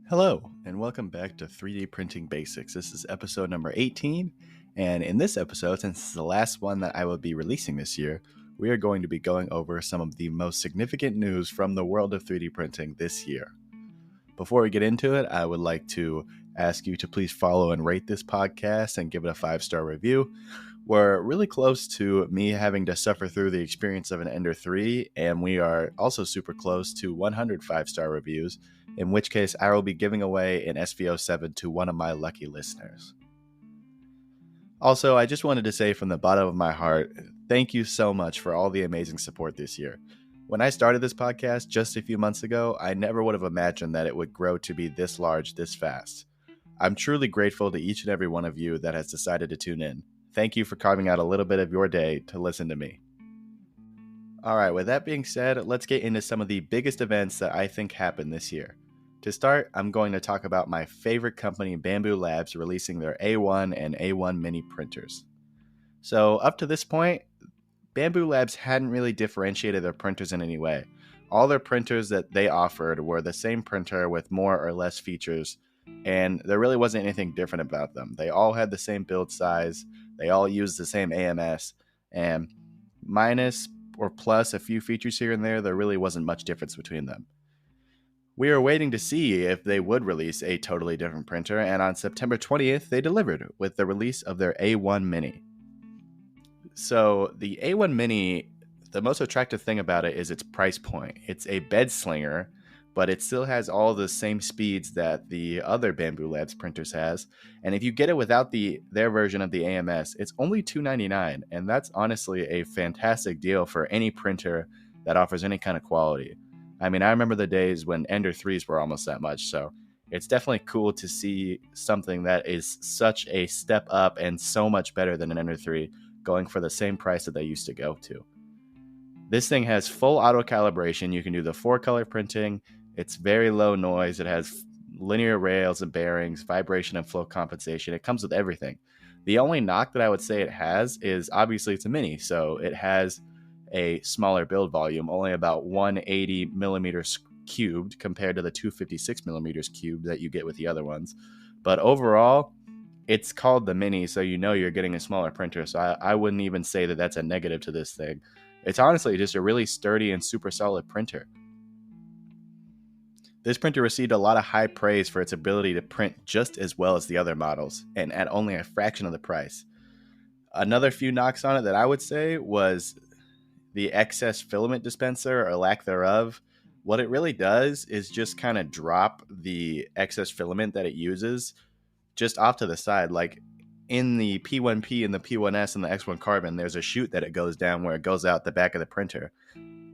Hello, and welcome back to 3D Printing Basics. This is episode number 18, and in this episode, since it's the last one that I will be releasing this year, we are going to be going over some of the most significant news from the world of 3D printing this year. Before we get into it, I would like to ask you to please follow and rate this podcast and give it a 5-star review. We're really close to me having to suffer through the experience of an Ender 3, and we are also super close to 100 5-star reviews, in which case I will be giving away an SVO7 to one of my lucky listeners. Also, I just wanted to say from the bottom of my heart, thank you so much for all the amazing support this year. When I started this podcast just a few months ago, I never would have imagined that it would grow to be this large this fast. I'm truly grateful to each and every one of you that has decided to tune in. Thank you for carving out a little bit of your day to listen to me. All right, with that being said, let's get into some of the biggest events that I think happened this year. To start, I'm going to talk about my favorite company, Bambu Labs, releasing their A1 and A1 mini printers. So up to this point, Bambu Labs hadn't really differentiated their printers in any way. All their printers that they offered were the same printer with more or less features, and there really wasn't anything different about them. They all had the same build size, they all used the same AMS, and minus or plus a few features here and there really wasn't much difference between them. We were waiting to see if they would release a totally different printer, and on September 20th, they delivered with the release of their A1 Mini. So the A1 Mini, the most attractive thing about it is its price point. It's a bed slinger, but it still has all the same speeds that the other Bambu Labs printers has. And if you get it without their version of the AMS, it's only $299, and that's honestly a fantastic deal for any printer that offers any kind of quality. I mean, I remember the days when Ender 3s were almost that much, so it's definitely cool to see something that is such a step up and so much better than an Ender 3 going for the same price that they used to go to. This thing has full auto calibration. You can do the 4-color printing. It's very low noise. It has linear rails and bearings, vibration and flow compensation. It comes with everything. The only knock that I would say it has is obviously it's a mini, so it has a smaller build volume, only about 180 millimeters cubed compared to the 256 millimeters cubed that you get with the other ones. But overall, it's called the Mini, so you know you're getting a smaller printer, so I wouldn't even say that that's a negative to this thing. It's honestly just a really sturdy and super solid printer. This printer received a lot of high praise for its ability to print just as well as the other models, and at only a fraction of the price. Another few knocks on it that I would say was the excess filament dispenser or lack thereof. What it really does is just kind of drop the excess filament that it uses just off to the side. Like in the P1P and the P1S and the X1 Carbon, there's a chute that it goes down where it goes out the back of the printer,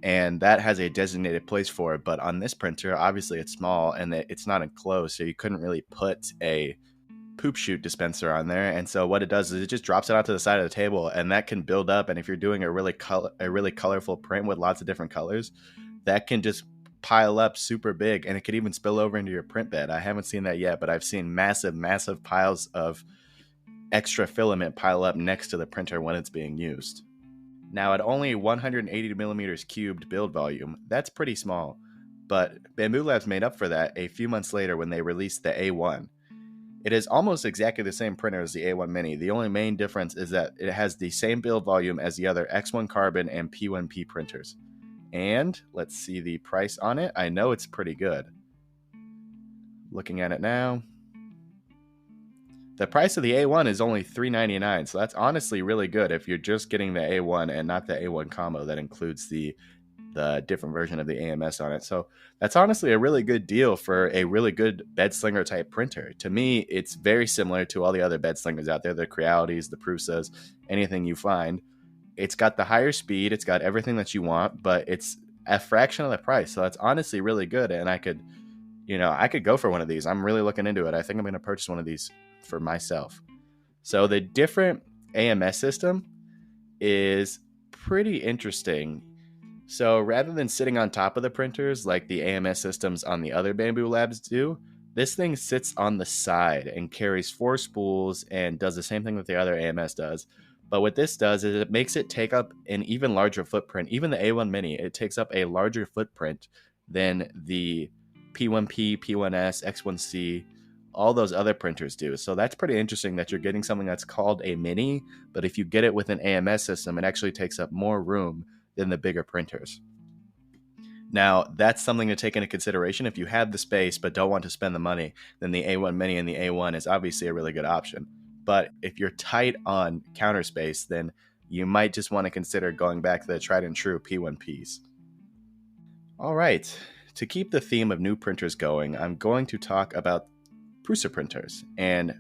and that has a designated place for it. But on this printer, obviously it's small and it's not enclosed, so you couldn't really put a poop chute dispenser on there. And so what it does is it just drops it out to the side of the table, and that can build up. And if you're doing a really colorful print with lots of different colors, that can just pile up super big, and it could even spill over into your print bed. I haven't seen that yet, but I've seen massive piles of extra filament pile up next to the printer when it's being used. Now, at only 180 millimeters cubed build volume, that's pretty small, but Bambu Labs made up for that a few months later when they released the A1. It is almost exactly the same printer as the A1 Mini. The only main difference is that it has the same build volume as the other X1 Carbon and P1P printers. And let's see the price on it. I know it's pretty good. Looking at it now, the price of the A1 is only $399, so that's honestly really good if you're just getting the A1 and not the A1 combo that includes the different version of the AMS on it. So that's honestly a really good deal for a really good bed slinger type printer. To me, it's very similar to all the other bed slingers out there, the Crealities, the Prusas, anything you find. It's got the higher speed, it's got everything that you want, but it's a fraction of the price. So that's honestly really good, and I could go for one of these. I'm really looking into it. I think I'm going to purchase one of these for myself. So the different AMS system is pretty interesting. So rather than sitting on top of the printers like the AMS systems on the other Bambu Labs do, this thing sits on the side and carries 4 spools and does the same thing that the other AMS does. But what this does is it makes it take up an even larger footprint. Even the A1 Mini, it takes up a larger footprint than the P1P, P1S, X1C, all those other printers do. So that's pretty interesting that you're getting something that's called a mini, but if you get it with an AMS system, it actually takes up more room than the bigger printers. Now, that's something to take into consideration. If you have the space but don't want to spend the money, then the A1 Mini and the A1 is obviously a really good option. But if you're tight on counter space, then you might just want to consider going back to the tried and true P1Ps. All right, to keep the theme of new printers going, I'm going to talk about Prusa printers and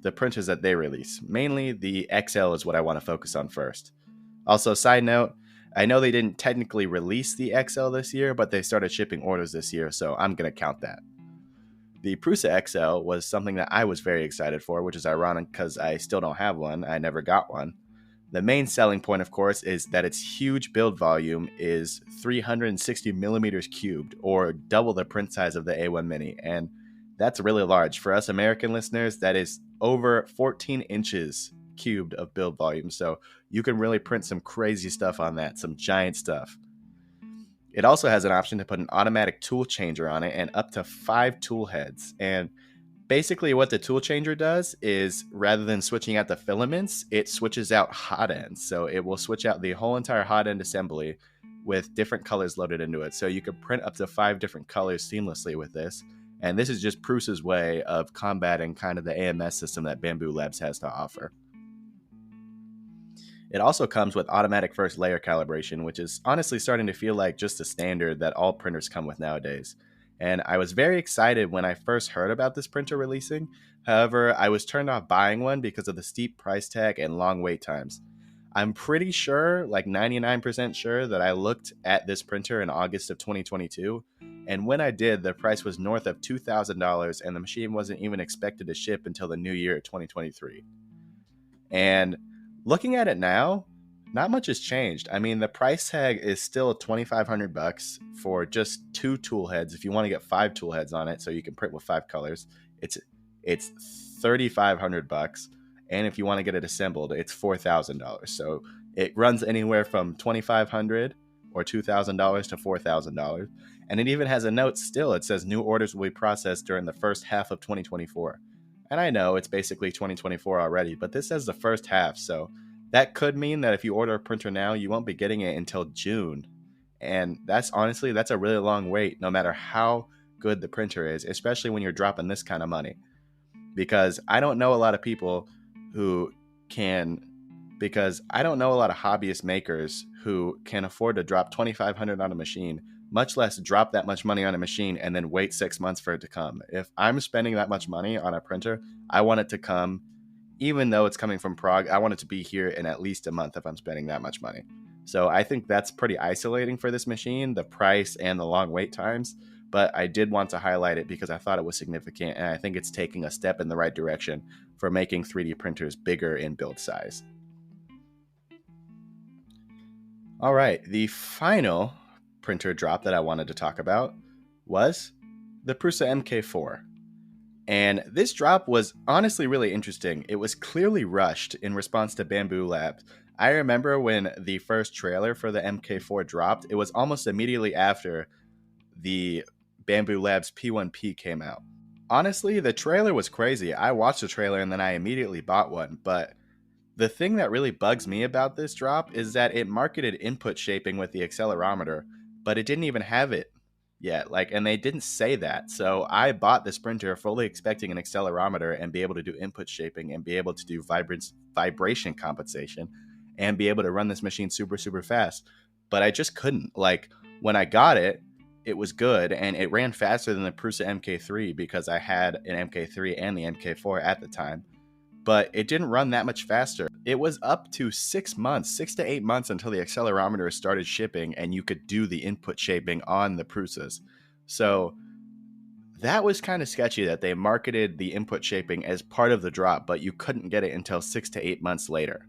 the printers that they release. Mainly the XL is what I want to focus on first. Also, side note, I know they didn't technically release the XL this year, but they started shipping orders this year, so I'm going to count that. The Prusa XL was something that I was very excited for, which is ironic because I still don't have one. I never got one. The main selling point, of course, is that its huge build volume is 360 millimeters cubed, or double the print size of the A1 Mini, and that's really large. For us American listeners, that is over 14 inches cubed of build volume, so you can really print some crazy stuff on that, some giant stuff. It also has an option to put an automatic tool changer on it and up to 5 tool heads. And basically what the tool changer does is, rather than switching out the filaments, it switches out hot ends. So it will switch out the whole entire hot end assembly with different colors loaded into it. So you can print up to 5 different colors seamlessly with this. And this is just Prusa's way of combating kind of the AMS system that Bambu Labs has to offer. It also comes with automatic first layer calibration, which is honestly starting to feel like just a standard that all printers come with nowadays. And I was very excited when I first heard about this printer releasing. However, I was turned off buying one because of the steep price tag and long wait times. I'm pretty sure, like 99% sure, that I looked at this printer in August of 2022. And when I did, the price was north of $2,000 and the machine wasn't even expected to ship until the new year, 2023. And looking at it now, not much has changed. I mean, the price tag is still $2,500 for just 2 tool heads. If you want to get 5 tool heads on it, so you can print with 5 colors, it's $3,500. And if you want to get it assembled, it's $4,000. So it runs anywhere from $2,500 or $2,000 to $4,000. And it even has a note still. It says new orders will be processed during the first half of 2024. And I know it's basically 2024 already, but this says the first half. So that could mean that if you order a printer now, you won't be getting it until June. And that's a really long wait, no matter how good the printer is, especially when you're dropping this kind of money. Because I don't know a lot of hobbyist makers who can afford to drop $2,500 on a machine, much less drop that much money on a machine and then wait 6 months for it to come. If I'm spending that much money on a printer, I want it to come, even though it's coming from Prague, I want it to be here in at least a month if I'm spending that much money. So I think that's pretty isolating for this machine, the price and the long wait times. But I did want to highlight it because I thought it was significant, and I think it's taking a step in the right direction for making 3D printers bigger in build size. All right, the final printer drop that I wanted to talk about was the Prusa MK4. And this drop was honestly really interesting. It was clearly rushed in response to Bambu Labs. I remember when the first trailer for the MK4 dropped, it was almost immediately after the Bambu Labs P1P came out. Honestly, the trailer was crazy. I watched the trailer and then I immediately bought one, but the thing that really bugs me about this drop is that it marketed input shaping with the accelerometer, but it didn't even have it yet. And they didn't say that. So I bought this printer fully expecting an accelerometer and be able to do input shaping and be able to do vibration compensation and be able to run this machine super, super fast. But I just couldn't. When I got it, it was good and it ran faster than the Prusa MK3 because I had an MK3 and the MK4 at the time. But it didn't run that much faster. It was up to 6 to 8 months until the accelerometer started shipping and you could do the input shaping on the Prusas. So that was kind of sketchy that they marketed the input shaping as part of the drop, but you couldn't get it until 6 to 8 months later.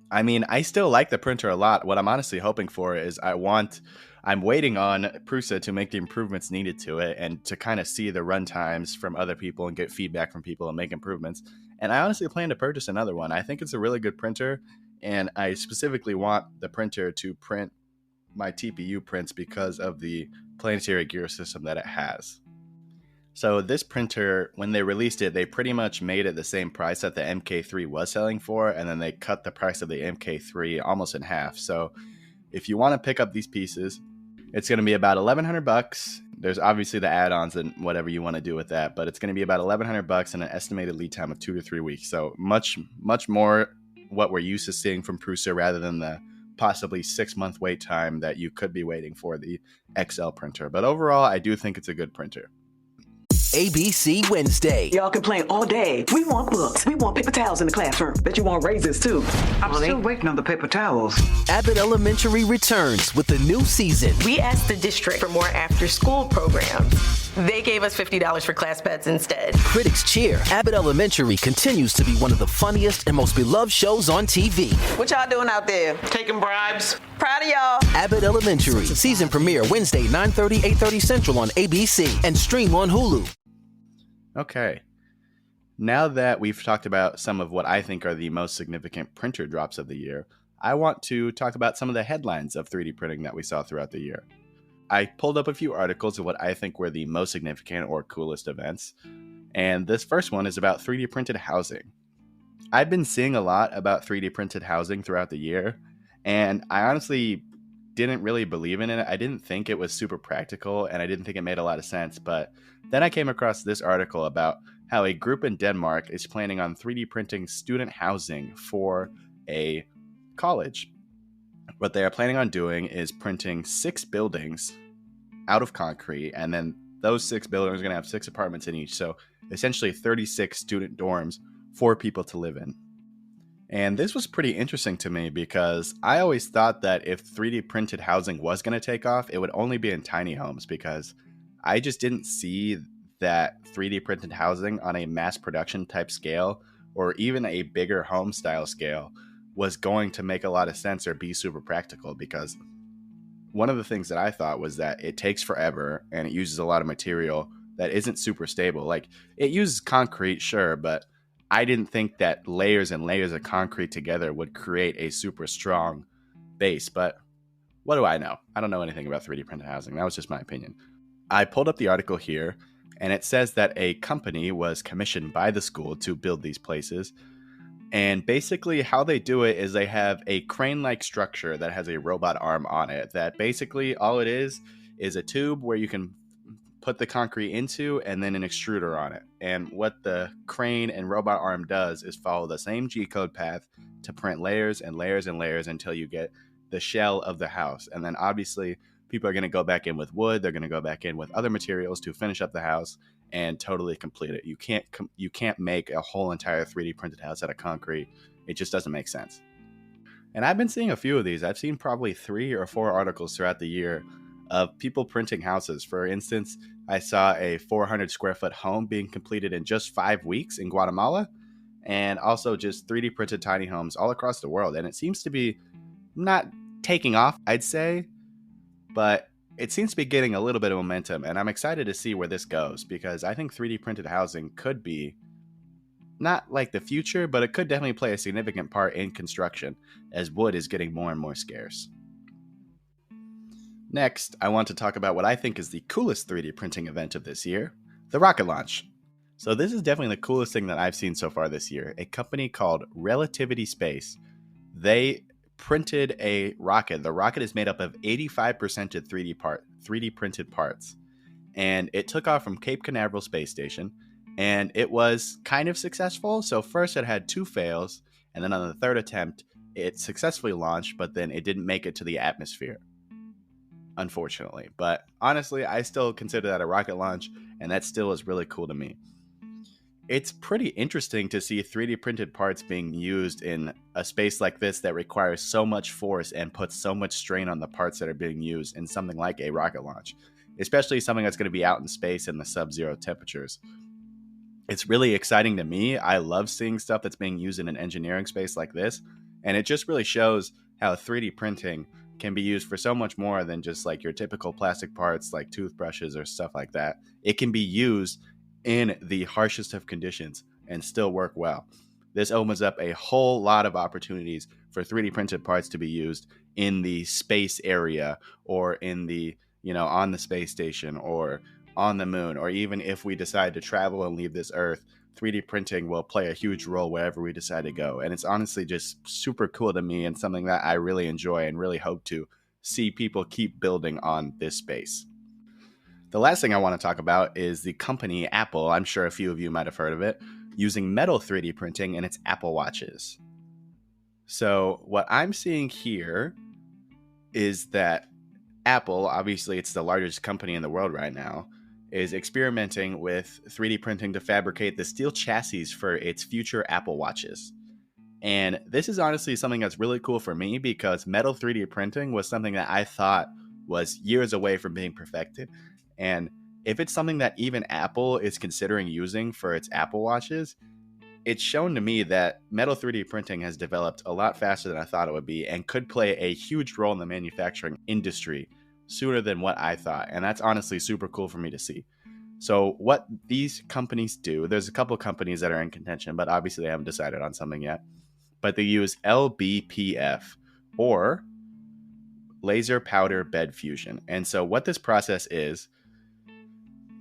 I mean, I still like the printer a lot. What I'm honestly hoping for is I'm waiting on Prusa to make the improvements needed to it and to kind of see the run times from other people and get feedback from people and make improvements. And I honestly plan to purchase another one. I think it's a really good printer, and I specifically want the printer to print my TPU prints because of the planetary gear system that it has. So this printer, when they released it, they pretty much made it the same price that the MK3 was selling for, and then they cut the price of the MK3 almost in half. So if you want to pick up these pieces, it's going to be about $1,100. There's obviously the add-ons and whatever you want to do with that, but it's going to be about $1,100 and an estimated lead time of 2 to 3 weeks. So much more what we're used to seeing from Prusa rather than the possibly 6-month wait time that you could be waiting for the XL printer. But overall, I do think it's a good printer. ABC Wednesday. Y'all complain all day. We want books. We want paper towels in the classroom. Bet you want raises too. I'm still waiting on the paper towels. Abbott Elementary returns with the new season. We asked the district for more after-school programs. They gave us $50 for class pets instead. Critics cheer. Abbott Elementary continues to be one of the funniest and most beloved shows on TV. What y'all doing out there? Taking bribes. Proud of y'all. Abbott Elementary. Season premiere Wednesday, 9:30, 8:30 Central on ABC and stream on Hulu. Okay. Now that we've talked about some of what I think are the most significant printer drops of the year, I want to talk about some of the headlines of 3D printing that we saw throughout the year. I pulled up a few articles of what I think were the most significant or coolest events, and this first one is about 3D printed housing. I've been seeing a lot about 3D printed housing throughout the year, and I honestly didn't really believe in it. I didn't think it was super practical, and I didn't think it made a lot of sense, but then I came across this article about how a group in Denmark is planning on 3D printing student housing for a college. What they are planning on doing is printing 6 buildings out of concrete, and then those 6 buildings are going to have 6 apartments in each, so essentially 36 student dorms for people to live in. And this was pretty interesting to me because I always thought that if 3D printed housing was going to take off, it would only be in tiny homes, because I just didn't see that 3D printed housing on a mass production type scale or even a bigger home style scale was going to make a lot of sense or be super practical, because one of the things that I thought was that it takes forever and it uses a lot of material that isn't super stable. Like, it uses concrete, sure, but I didn't think that layers and layers of concrete together would create a super strong base. But what do I know? I don't know anything about 3D printed housing. That was just my opinion. I pulled up the article here, and it says that a company was commissioned by the school to build these places. And basically how they do it is they have a crane-like structure that has a robot arm on it, that basically all it is a tube where you can put the concrete into and then an extruder on it. And what the crane and robot arm does is follow the same G-code path to print layers and layers and layers until you get the shell of the house. And then obviously people are going to go back in with wood, they're going to go back in with other materials to finish up the house and totally complete it. You can't make a whole entire 3D printed house out of concrete. It just doesn't make sense. And I've been seeing a few of these. I've seen probably 3 or 4 articles throughout the year of people printing houses. For instance, I saw a 400 square foot home being completed in just 5 weeks in Guatemala, and also just 3D printed tiny homes all across the world. And it seems to be not taking off, I'd say, but it seems to be getting a little bit of momentum, and I'm excited to see where this goes, because I think 3D printed housing could be not like the future, but it could definitely play a significant part in construction as wood is getting more and more scarce. Next, I want to talk about what I think is the coolest 3D printing event of this year, the rocket launch. So this is definitely the coolest thing that I've seen so far this year. A company called Relativity Space, they printed a rocket. The rocket is made up of 85% of 3D printed parts. And it took off from Cape Canaveral Space Station, and it was kind of successful. So first it had 2 fails, and then on the 3rd attempt, it successfully launched, but then it didn't make it to the atmosphere, unfortunately. But honestly, I still consider that a rocket launch, and that still is really cool to me. It's pretty interesting to see 3D printed parts being used in a space like this that requires so much force and puts so much strain on the parts that are being used in something like a rocket launch, especially something that's going to be out in space in the sub-zero temperatures. It's really exciting to me. I love seeing stuff that's being used in an engineering space like this, and it just really shows how 3D printing can be used for so much more than just like your typical plastic parts like toothbrushes or stuff like that. It can be used in the harshest of conditions and still work well. This opens up a whole lot of opportunities for 3D printed parts to be used in the space area, or in the, on the space station, or on the moon, or even if we decide to travel and leave this Earth, 3D printing will play a huge role wherever we decide to go. And it's honestly just super cool to me and something that I really enjoy and really hope to see people keep building on this space. The last thing I want to talk about is the company Apple. I'm sure a few of you might have heard of it, using metal 3D printing in its Apple Watches. So what I'm seeing here is that Apple, obviously it's the largest company in the world right now, is experimenting with 3D printing to fabricate the steel chassis for its future Apple Watches. And this is honestly something that's really cool for me because metal 3D printing was something that I thought was years away from being perfected. And if it's something that even Apple is considering using for its Apple Watches, it's shown to me that metal 3D printing has developed a lot faster than I thought it would be and could play a huge role in the manufacturing industry sooner than what I thought. And that's honestly super cool for me to see. So what these companies do, there's a couple companies that are in contention, but obviously they haven't decided on something yet. But they use LBPF, or laser powder bed fusion. And so what this process is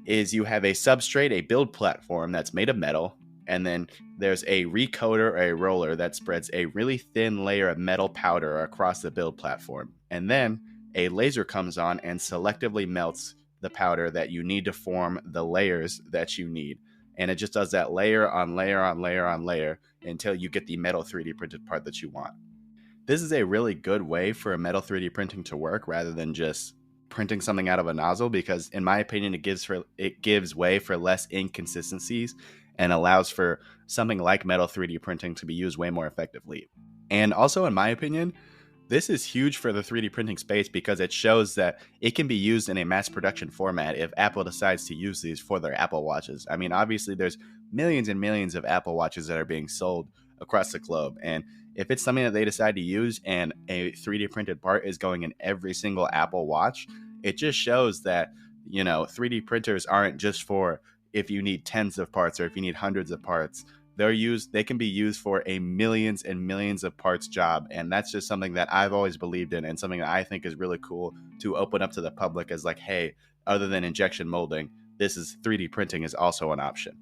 you have a substrate, a build platform that's made of metal, and then there's a recoater or a roller that spreads a really thin layer of metal powder across the build platform. And then a laser comes on and selectively melts the powder that you need to form the layers that you need. And it just does that layer on layer on layer on layer until you get the metal 3D printed part that you want. This is a really good way for a metal 3D printing to work rather than just printing something out of a nozzle, because in my opinion, it gives way for less inconsistencies and allows for something like metal 3D printing to be used way more effectively. And also, in my opinion, this is huge for the 3D printing space because it shows that it can be used in a mass production format if Apple decides to use these for their Apple Watches. I mean, obviously, there's millions and millions of Apple Watches that are being sold across the globe. And if it's something that they decide to use and a 3D printed part is going in every single Apple Watch, it just shows that, 3D printers aren't just for if you need tens of parts or if you need hundreds of parts. They can be used for a millions and millions of parts job. And that's just something that I've always believed in and something that I think is really cool to open up to the public as like, hey, other than injection molding, 3D printing is also an option.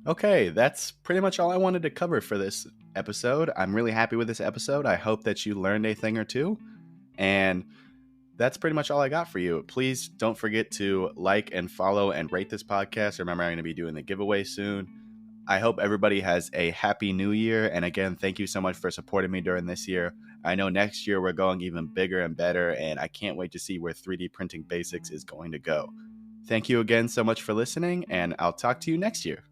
Okay, that's pretty much all I wanted to cover for this episode. I'm really happy with this episode. I hope that you learned a thing or two. And that's pretty much all I got for you. Please don't forget to like and follow and rate this podcast. Remember, I'm going to be doing the giveaway soon. I hope everybody has a happy new year. And again, thank you so much for supporting me during this year. I know next year we're going even bigger and better, and I can't wait to see where 3D Printing Basics is going to go. Thank you again so much for listening, and I'll talk to you next year.